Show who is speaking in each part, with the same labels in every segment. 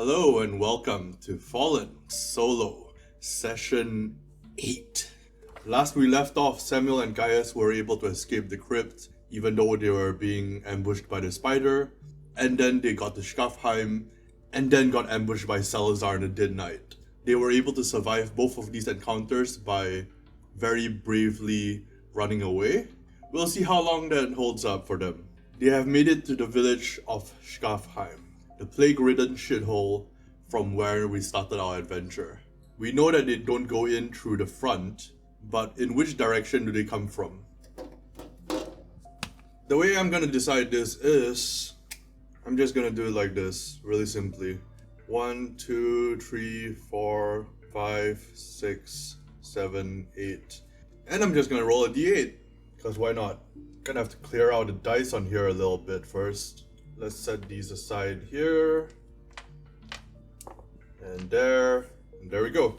Speaker 1: Hello and welcome to Fallen Solo Session 8. Last we left off, Samuel and Gaius were able to escape the crypt even though they were being ambushed by the spider, and then they got to Schafheim and then got ambushed by Salazar and the Dead Knight. They were able to survive both of these encounters by very bravely running away. We'll see how long that holds up for them. They have made it to the village of Schafheim, the plague-ridden shithole from where we started our adventure. We know that they don't go in through the front, but in which direction do they come from? The way I'm gonna decide this is, I'm just gonna do it like this, really simply. 1, 2, 3, 4, 5, 6, 7, 8. And I'm just gonna roll a d8, because why not? Gonna have to clear out the dice on here a little bit first. Let's set these aside here. And there we go.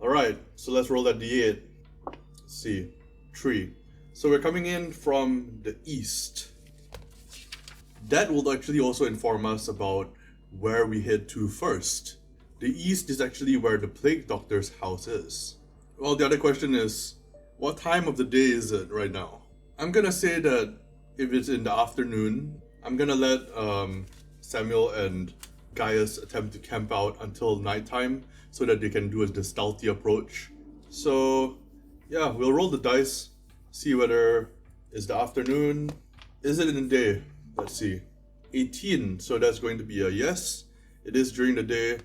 Speaker 1: Alright, so let's roll that d8. Let's see, 3. So we're coming in from the east. That will actually also inform us about where we head to first. The east is actually where the Plague Doctor's house is. Well, the other question is, what time of the day is it right now? I'm gonna say that if it's in the afternoon, I'm gonna let Samuel and Gaius attempt to camp out until nighttime so that they can do the stealthy approach. So yeah, we'll roll the dice, see whether it's the afternoon. Is it in the day? Let's see. 18, so that's going to be a yes. It is during the day.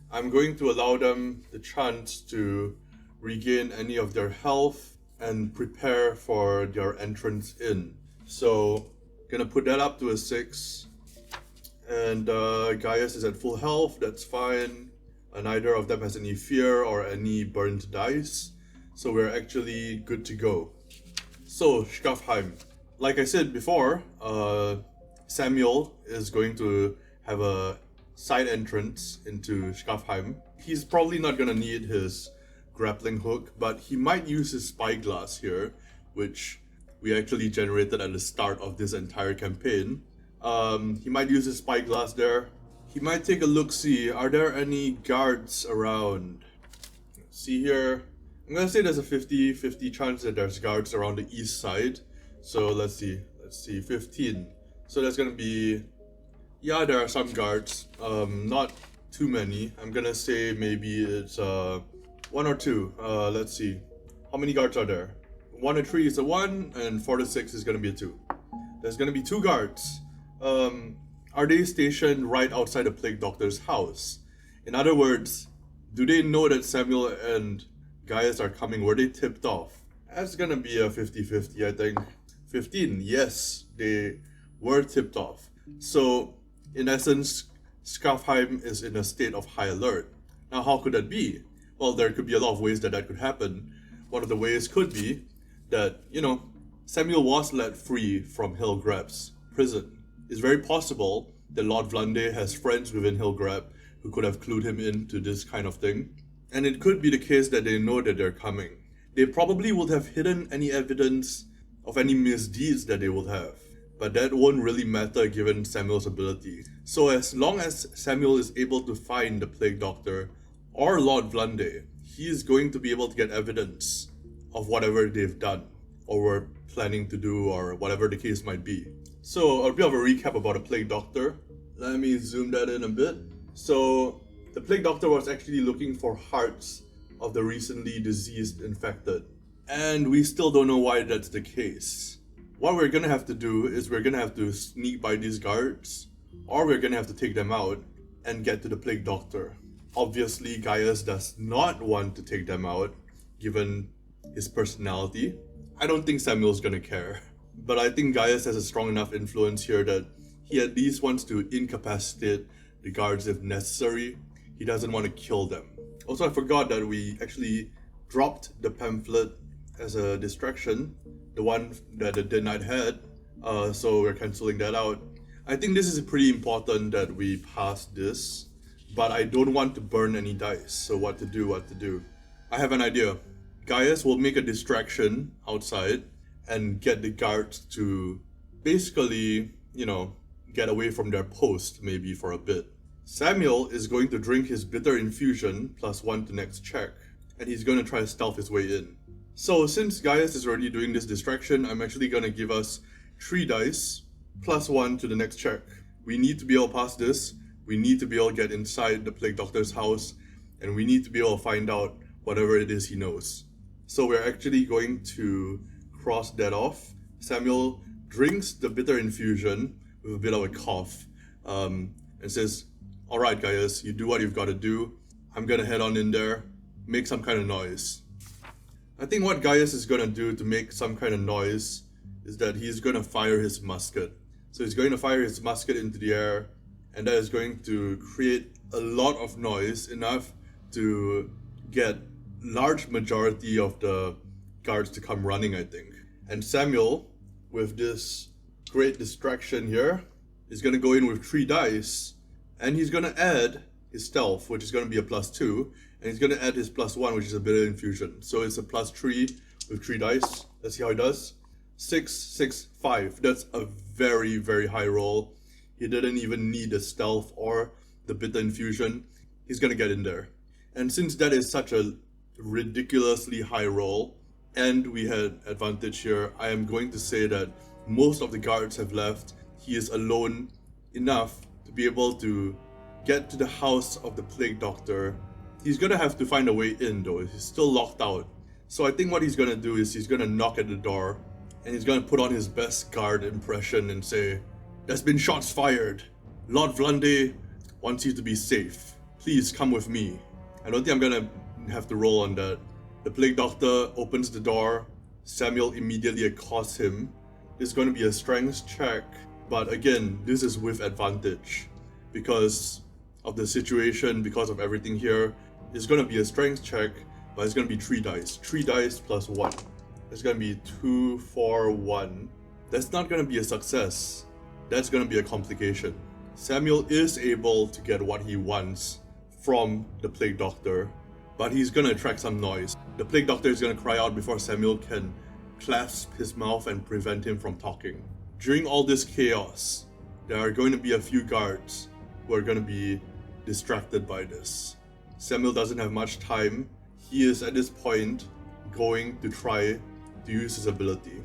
Speaker 1: I'm going to allow them the chance to regain any of their health and prepare for their entrance in. So, gonna put that up to a 6. And Gaius is at full health, that's fine. Neither of them has any fear or any burnt dice. So we're actually good to go. So, Schafheim. Like I said before, Samuel is going to have a side entrance into Schafheim. He's probably not gonna need his grappling hook, but he might use his spyglass here, which we actually generated at the start of this entire campaign. He might use his spyglass there. He might take a look-see. Are there any guards around? See here. I'm gonna say there's a 50-50 chance that there's guards around the east side. So let's see, 15. So that's gonna be, yeah, there are some guards. Not too many. I'm gonna say maybe it's 1 or 2. Let's see. How many guards are there? 1 to 3 is a 1, and 4 to 6 is gonna be a 2. There's gonna be 2 guards. Are they stationed right outside the Plague Doctor's house? In other words, do they know that Samuel and Gaius are coming? Were they tipped off? That's gonna be a 50-50, I think. 15, yes, they were tipped off. So, in essence, Schafheim is in a state of high alert. Now, how could that be? Well, there could be a lot of ways that could happen. One of the ways could be that, Samuel was let free from Hillgrab's prison. It's very possible that Lord Vlander has friends within Hillgrab who could have clued him into this kind of thing. And it could be the case that they know that they're coming. They probably would have hidden any evidence of any misdeeds that they would have. But that won't really matter given Samuel's ability. So as long as Samuel is able to find the Plague Doctor or Lord Vlander, he is going to be able to get evidence of whatever they've done or were planning to do or whatever the case might be. So a bit of a recap about the Plague Doctor. Let me zoom that in a bit. So the Plague Doctor was actually looking for hearts of the recently deceased infected. And we still don't know why that's the case. What we're gonna have to do is we're gonna have to sneak by these guards, or we're gonna have to take them out and get to the Plague Doctor. Obviously, Gaius does not want to take them out, given his personality. I don't think Samuel's gonna care. But I think Gaius has a strong enough influence here that he at least wants to incapacitate the guards if necessary. He doesn't want to kill them. Also, I forgot that we actually dropped the pamphlet as a distraction, the one that the Dead Knight had, so we're cancelling that out. I think this is pretty important that we pass this, but I don't want to burn any dice, so what to do. I have an idea. Gaius will make a distraction outside and get the guards to basically, get away from their post maybe for a bit. Samuel is going to drink his bitter infusion +1 to next check, and he's going to try to stealth his way in. So since Gaius is already doing this distraction, I'm actually going to give us 3 dice +1 to the next check. We need to be able to pass this, we need to be able to get inside the Plague Doctor's house, and we need to be able to find out whatever it is he knows. So we're actually going to cross that off. Samuel drinks the bitter infusion with a bit of a cough and says, "Alright Gaius, you do what you've got to do. I'm gonna head on in there, make some kind of noise." I think what Gaius is gonna do to make some kind of noise is that he's gonna fire his musket. So he's going to fire his musket into the air, and that is going to create a lot of noise, enough to get large majority of the guards to come running, I think. And Samuel, with this great distraction here, is gonna go in with 3 dice, and he's gonna add his stealth, which is gonna be a +2, and he's gonna add his +1, which is a bitter infusion. So it's a +3 with 3 dice. Let's see how he does. 6, 6, 5. That's a very, very high roll. He didn't even need a stealth or the bitter infusion. He's gonna get in there. And since that is such a ridiculously high roll, and we had advantage here, I am going to say that most of the guards have left. He is alone enough to be able to get to the house of the Plague Doctor. He's gonna have to find a way in though, he's still locked out. So I think what he's gonna do is he's gonna knock at the door, and he's gonna put on his best guard impression and say, "There's been shots fired. Lord Vlade wants you to be safe. Please come with me." I don't think I'm gonna have to roll on that. The Plague Doctor opens the door. Samuel immediately accosts him. This is gonna be a strength check, but again, this is with advantage. Because of the situation, because of everything here, it's gonna be a strength check, but it's gonna be 3 dice. 3 dice +1. It's gonna be 2, 4, 1. That's not gonna be a success. That's gonna be a complication. Samuel is able to get what he wants from the Plague Doctor, but he's gonna attract some noise. The Plague Doctor is gonna cry out before Samuel can clasp his mouth and prevent him from talking. During all this chaos, there are going to be a few guards who are gonna be distracted by this. Samuel doesn't have much time. He is at this point going to try to use his ability.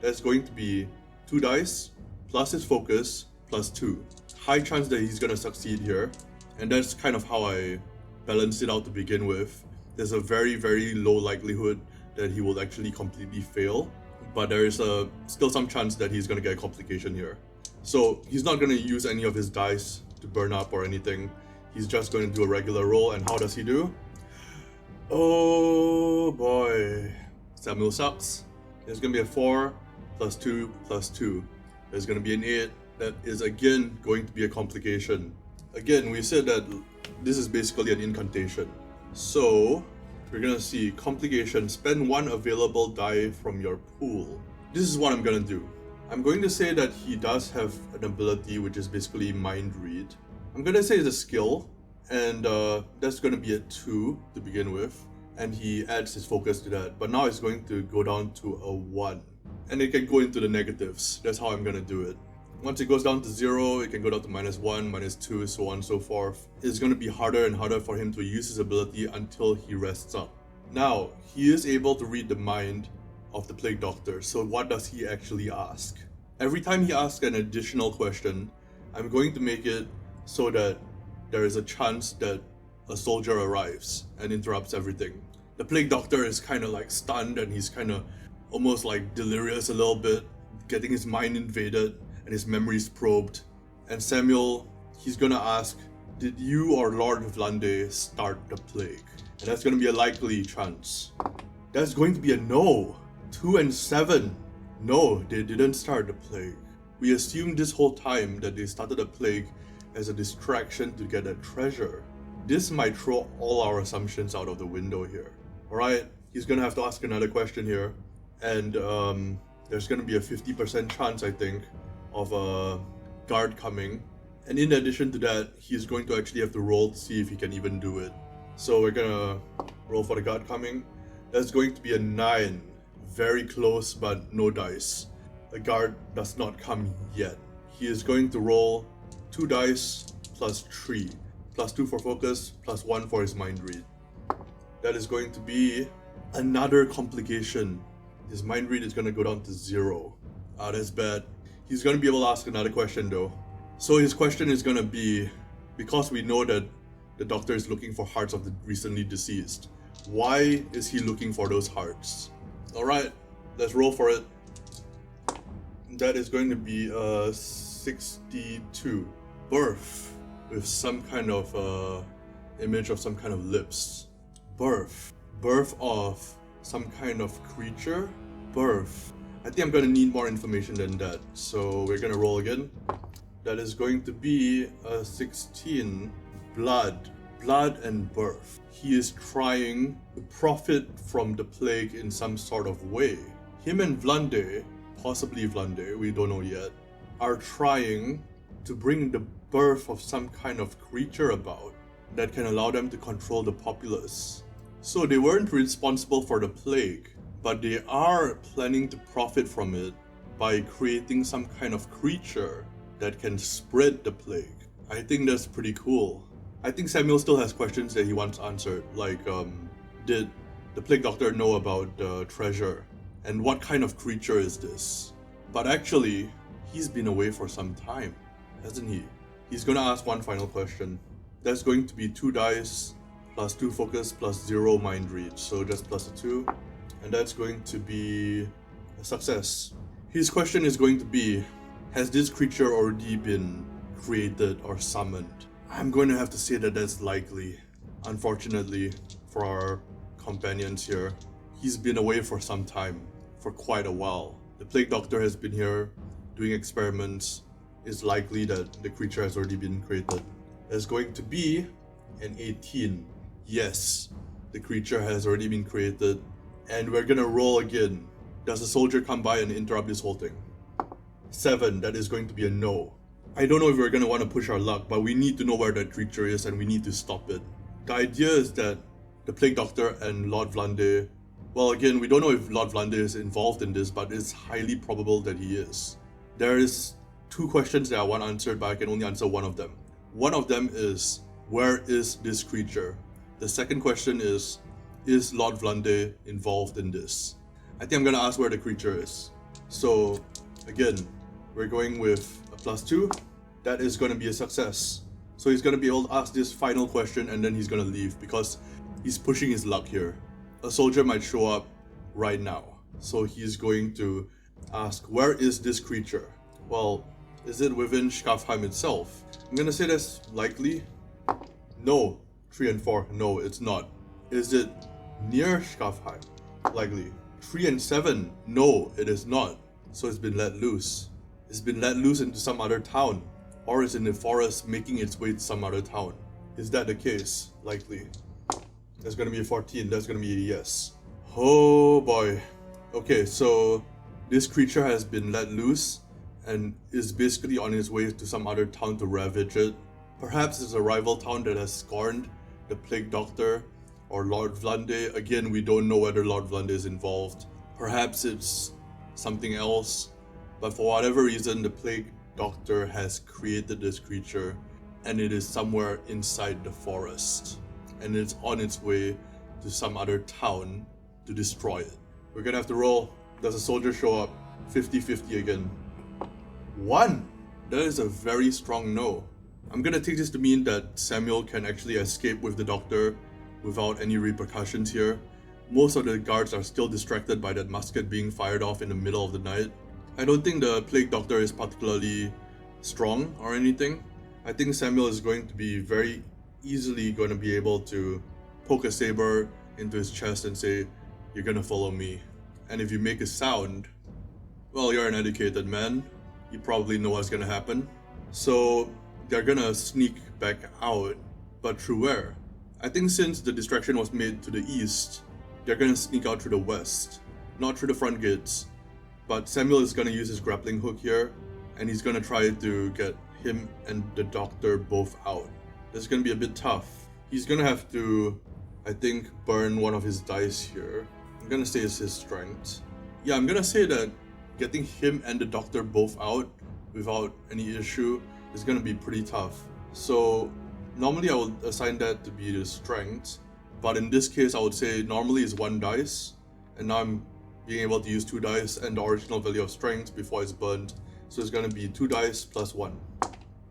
Speaker 1: That's going to be 2 dice plus his focus +2. High chance that he's gonna succeed here, and that's kind of how I balanced it out to begin with. There's a very, very low likelihood that he will actually completely fail, but there is still some chance that he's gonna get a complication here. So he's not gonna use any of his dice to burn up or anything. He's just going to do a regular roll, and how does he do? Oh boy. Samuel sucks. There's gonna be a 4 +2 +2. There's gonna be an 8. That is again going to be a complication. Again, we said that this is basically an incantation. So we're gonna see complication. Spend 1 available die from your pool. This is what I'm gonna do. I'm going to say that he does have an ability which is basically mind read. I'm gonna say it's a skill, and that's gonna be a 2 to begin with, and he adds his focus to that, but now it's going to go down to a 1, and it can go into the negatives. That's how I'm gonna do it. Once it goes down to 0, it can go down to -1, -2, so on and so forth. It's gonna be harder and harder for him to use his ability until he rests up. Now, he is able to read the mind of the Plague Doctor, so what does he actually ask? Every time he asks an additional question, I'm going to make it so that there is a chance that a soldier arrives and interrupts everything. The Plague Doctor is kind of like stunned, and he's kind of almost like delirious a little bit, getting his mind invaded and his memories probed. And Samuel, he's gonna ask, "Did you or Lord Vlade start the plague?" And that's gonna be a likely chance. That's going to be a no. 2 and 7. No, they didn't start the plague. We assumed this whole time that they started the plague as a distraction to get a treasure. This might throw all our assumptions out of the window here. Alright, he's gonna have to ask another question here, and there's gonna be a 50% chance, I think, of a guard coming. And in addition to that, he's going to actually have to roll to see if he can even do it. So we're gonna roll for the guard coming. That's going to be a 9. Very close, but no dice. The guard does not come yet. He is going to roll 2 dice plus 3. +2 for focus, +1 for his mind read. That is going to be another complication. His mind read is going to go down to 0. That's bad. He's going to be able to ask another question though. So his question is going to be, because we know that the doctor is looking for hearts of the recently deceased, why is he looking for those hearts? Alright, let's roll for it. That is going to be 62. Birth, with some kind of image of some kind of lips. Birth of some kind of creature. Birth. I think I'm gonna need more information than that, so we're gonna roll again. That is going to be 16. Blood and birth. He is trying to profit from the plague in some sort of way. Him and Vlade, possibly Vlade, we don't know yet, are trying to bring the birth of some kind of creature about that can allow them to control the populace. So they weren't responsible for the plague, but they are planning to profit from it by creating some kind of creature that can spread the plague. I think that's pretty cool. I think Samuel still has questions that he wants answered, like did the plague doctor know about the treasure? And what kind of creature is this? But actually, he's been away for some time, hasn't he? He's gonna ask one final question. That's going to be 2 dice, +2 focus, +0 mind read, so just +2. And that's going to be a success. His question is going to be, has this creature already been created or summoned? I'm going to have to say that that's likely. Unfortunately, for our companions here, he's been away for some time, for quite a while. The plague doctor has been here doing experiments. It's likely that the creature has already been created. There's going to be an 18. Yes, the creature has already been created. And we're gonna roll again. Does a soldier come by and interrupt this whole thing? 7, that is going to be a no. I don't know if we're gonna want to push our luck, but we need to know where that creature is and we need to stop it. The idea is that the plague doctor and Lord Vlade, well again, we don't know if Lord Vlade is involved in this, but it's highly probable that he is. There is 2 questions that I want answered, but I can only answer one of them. One of them is, where is this creature? The second question is Lord Vlade involved in this? I think I'm gonna ask where the creature is. So, again, we're going with a +2. That is gonna be a success. So he's gonna be able to ask this final question and then he's gonna leave because he's pushing his luck here. A soldier might show up right now. So he's going to ask, where is this creature? Well, is it within Skafheim itself? I'm gonna say that's likely. No. 3 and 4, no, it's not. Is it near Skafheim? Likely. 3 and 7, no, it is not. So it's been let loose. It's been let loose into some other town. Or it's in the forest making its way to some other town. Is that the case? Likely. That's gonna be a 14, that's gonna be a yes. Oh boy. Okay, so this creature has been let loose and is basically on his way to some other town to ravage it. Perhaps it's a rival town that has scorned the plague doctor or Lord Vlade. Again, we don't know whether Lord Vlade is involved. Perhaps it's something else. But for whatever reason, the plague doctor has created this creature and it is somewhere inside the forest. And it's on its way to some other town to destroy it. We're gonna have to roll. Does a soldier show up? 50-50 again. 1! That is a very strong no. I'm gonna take this to mean that Samuel can actually escape with the doctor without any repercussions here. Most of the guards are still distracted by that musket being fired off in the middle of the night. I don't think the plague doctor is particularly strong or anything. I think Samuel is going to be very easily going to be able to poke a saber into his chest and say, "You're gonna follow me." And if you make a sound, well, you're an educated man. You probably know what's gonna happen. So they're gonna sneak back out, but through where? I think since the distraction was made to the east, they're gonna sneak out through the west, not through the front gates. But Samuel is gonna use his grappling hook here, and he's gonna try to get him and the doctor both out. It's gonna be a bit tough. He's gonna have to, I think, burn one of his dice here. I'm gonna say it's his strength. Yeah, I'm gonna say that getting him and the doctor both out without any issue is gonna be pretty tough. So Normally I would assign that to be the strength, but in this case I would say normally it's 1 dice, and now I'm being able to use 2 dice and the original value of strength before it's burned. So it's gonna be 2 dice plus 1.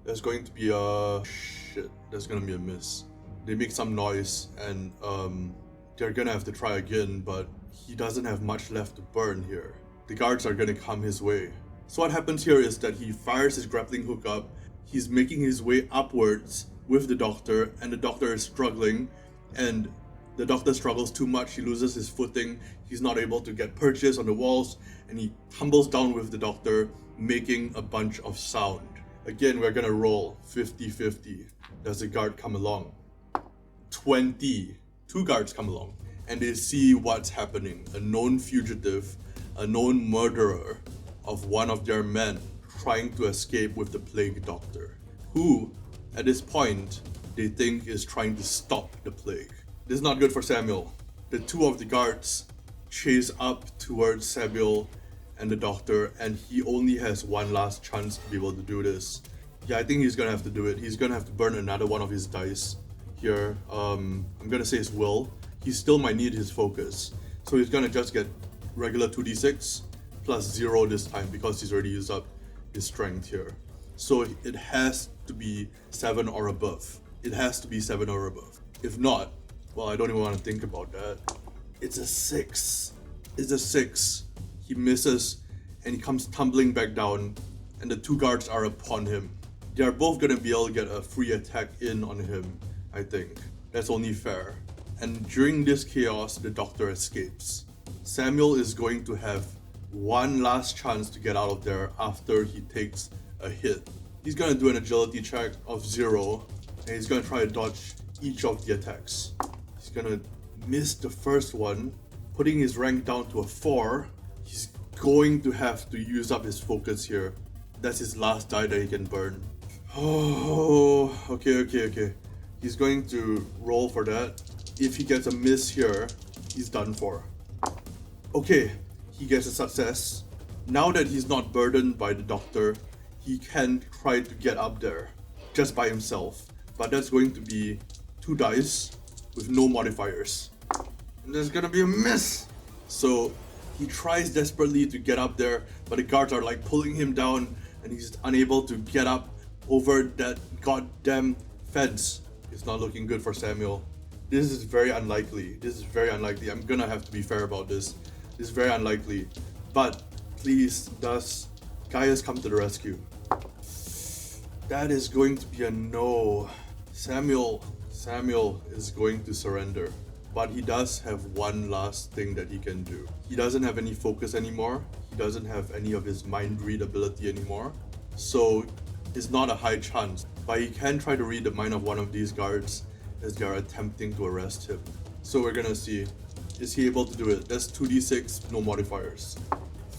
Speaker 1: There's going to be a... shit, there's gonna be a miss. They make some noise and they're gonna have to try again, but he doesn't have much left to burn here. The guards are gonna come his way. So what happens here is that he fires his grappling hook up, he's making his way upwards with the doctor, and the doctor is struggling, and the doctor struggles too much, he loses his footing, he's not able to get purchase on the walls, and he tumbles down with the doctor, making a bunch of sound. Again, we're gonna roll 50-50. Does the guard come along? 20. 2 guards come along, and they see what's happening. A known fugitive, a known murderer of one of their men trying to escape with the plague doctor, who, at this point, they think is trying to stop the plague. This is not good for Samuel. The 2 of the guards chase up towards Samuel and the doctor, and he only has 1 last chance to be able to do this. Yeah, I think he's gonna have to do it. He's gonna have to burn another one of his dice here. I'm gonna say his will. He still might need his focus. So he's gonna just get regular 2d6 plus 0 this time because he's already used up his strength here. So it has to be 7 or above. It has to be 7 or above. If not, well, I don't even want to think about that. It's a 6. It's a 6. He misses and he comes tumbling back down, and the 2 guards are upon him. They are both gonna be able to get a free attack in on him, I think. That's only fair. And during this chaos, the doctor escapes. Samuel is going to have 1 last chance to get out of there after he takes a hit. He's gonna do an agility check of 0, and he's gonna try to dodge each of the attacks. He's gonna miss the first one, putting his rank down to a 4. He's going to have to use up his focus here. That's his last die that he can burn. Oh, okay. He's going to roll for that. If he gets a miss here, he's done for. Okay, he gets a success. Now that he's not burdened by the doctor, he can try to get up there just by himself. But that's going to be 2 dice with no modifiers. And there's gonna be a miss! So he tries desperately to get up there, but the guards are like pulling him down, and he's unable to get up over that goddamn fence. It's not looking good for Samuel. This is very unlikely. I'm gonna have to be fair about this. This is very unlikely. But please, does Gaius come to the rescue? That is going to be a no. Samuel is going to surrender. But he does have 1 last thing that he can do. He doesn't have any focus anymore. He doesn't have any of his mind read ability anymore. So it's not a high chance. But he can try to read the mind of one of these guards as they are attempting to arrest him. So we're gonna see. Is he able to do it? That's 2d6, no modifiers.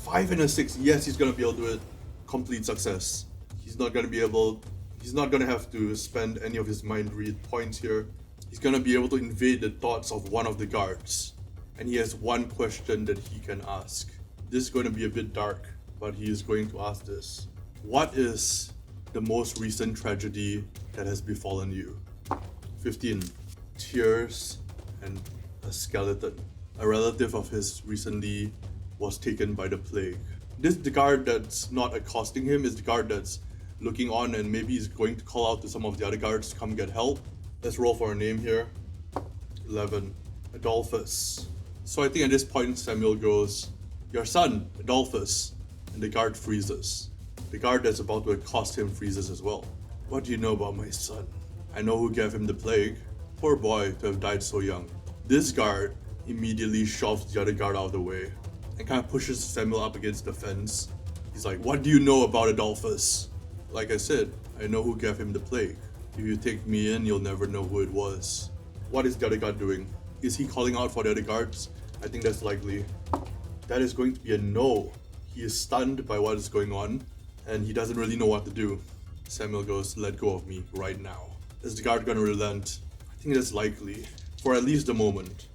Speaker 1: 5 and a 6. Yes, he's gonna be able to do it. Complete success. He's not gonna have to spend any of his mind read points here. He's gonna be able to invade the thoughts of one of the guards. And he has 1 question that he can ask. This is going to be a bit dark, but he is going to ask this. What is the most recent tragedy that has befallen you? 15. Tears and a skeleton. A relative of his recently was taken by the plague. The guard that's not accosting him is the guard that's looking on, and maybe he's going to call out to some of the other guards to come get help. Let's roll for a name here. 11. Adolphus. So I think at this point Samuel goes, "Your son, Adolphus." And the guard freezes. The guard that's about to accost him freezes as well. "What do you know about my son?" "I know who gave him the plague." Poor boy to have died so young. This guard immediately shoves the other guard out of the way and kind of pushes Samuel up against the fence. He's like, "What do you know about Adolphus?" "Like I said, I know who gave him the plague. If you take me in, you'll never know who it was." What is the other guard doing? Is he calling out for the other guards? I think that's likely. That is going to be a no. He is stunned by what is going on, and he doesn't really know what to do. Samuel goes, "Let go of me right now." Is the guard gonna relent? I think that's likely, for at least a moment.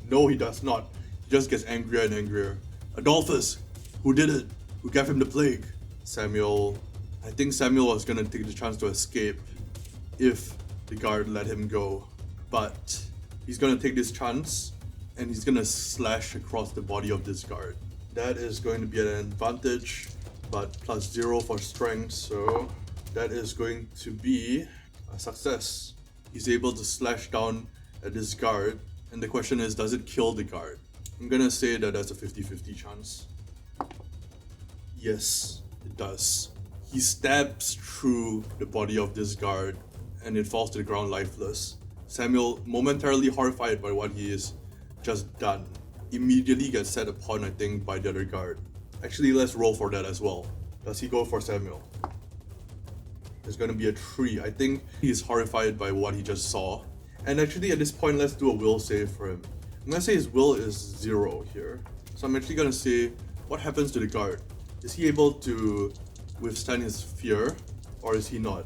Speaker 1: No, he does not. He just gets angrier and angrier. "Adolphus, who did it? Who gave him the plague?" I think Samuel was gonna take the chance to escape if the guard let him go. But he's gonna take this chance and he's gonna slash across the body of this guard. That is going to be an advantage, but +0 for strength, so that is going to be a success. He's able to slash down at this guard, and the question is, does it kill the guard? I'm gonna say that that's a 50-50 chance. Yes, it does. He stabs through the body of this guard and it falls to the ground lifeless. Samuel, momentarily horrified by what he is just done, immediately gets set upon, I think, by the other guard. Actually, let's roll for that as well. Does he go for Samuel? There's gonna be a 3. I think he's horrified by what he just saw. And actually at this point, let's do a will save for him. I'm gonna say his will is 0 here. So I'm actually gonna say, what happens to the guard? Is he able to withstand his fear, or is he not?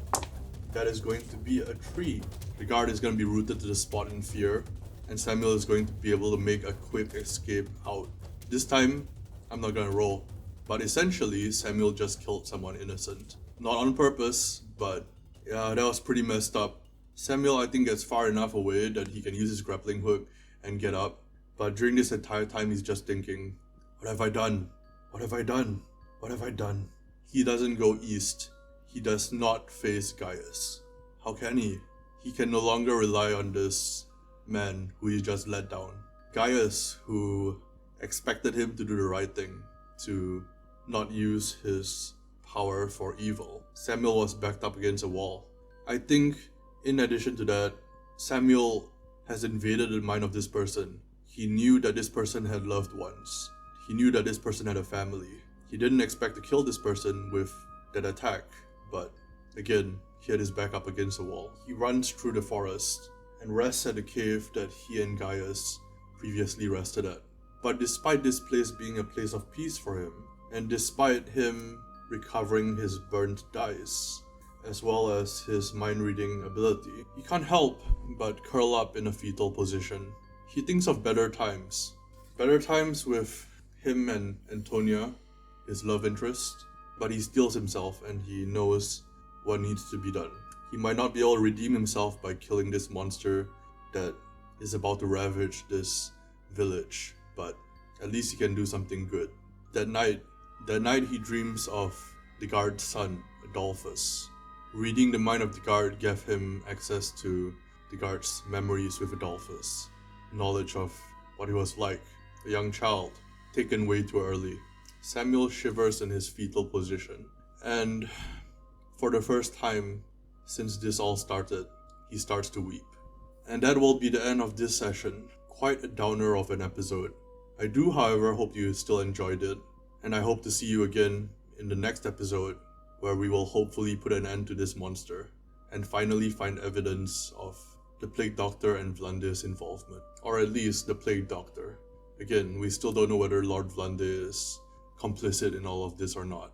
Speaker 1: That is going to be a 3. The guard is gonna be rooted to the spot in fear, and Samuel is going to be able to make a quick escape out. This time, I'm not gonna roll. But essentially, Samuel just killed someone innocent. Not on purpose, but yeah, that was pretty messed up. Samuel, I think, gets far enough away that he can use his grappling hook and get up. But during this entire time, he's just thinking, what have I done? What have I done? What have I done? He doesn't go east. He does not face Gaius. How can he? He can no longer rely on this man who he just let down. Gaius, who expected him to do the right thing, to not use his power for evil. Samuel was backed up against a wall. I think, in addition to that, Samuel has invaded the mind of this person. He knew that this person had loved ones. He knew that this person had a family. He didn't expect to kill this person with that attack, but again, he had his back up against a wall. He runs through the forest and rests at the cave that he and Gaius previously rested at. But despite this place being a place of peace for him, and despite him recovering his burnt dice, as well as his mind-reading ability, he can't help but curl up in a fetal position. He thinks of better times. Better times with him and Antonia, his love interest, but he steels himself and he knows what needs to be done. He might not be able to redeem himself by killing this monster that is about to ravage this village, but at least he can do something good. That night he dreams of the guard's son, Adolphus. Reading the mind of the guard gave him access to the guard's memories with Adolphus, knowledge of what he was like, a young child, taken way too early. Samuel shivers in his fetal position, and for the first time since this all started, he starts to weep. And that will be the end of this session. Quite a downer of an episode. I do, however, hope you still enjoyed it, and I hope to see you again in the next episode, where we will hopefully put an end to this monster, and finally find evidence of the Plague Doctor and Vlande's involvement. Or at least the Plague Doctor. Again, we still don't know whether Lord Vlande is complicit in all of this or not.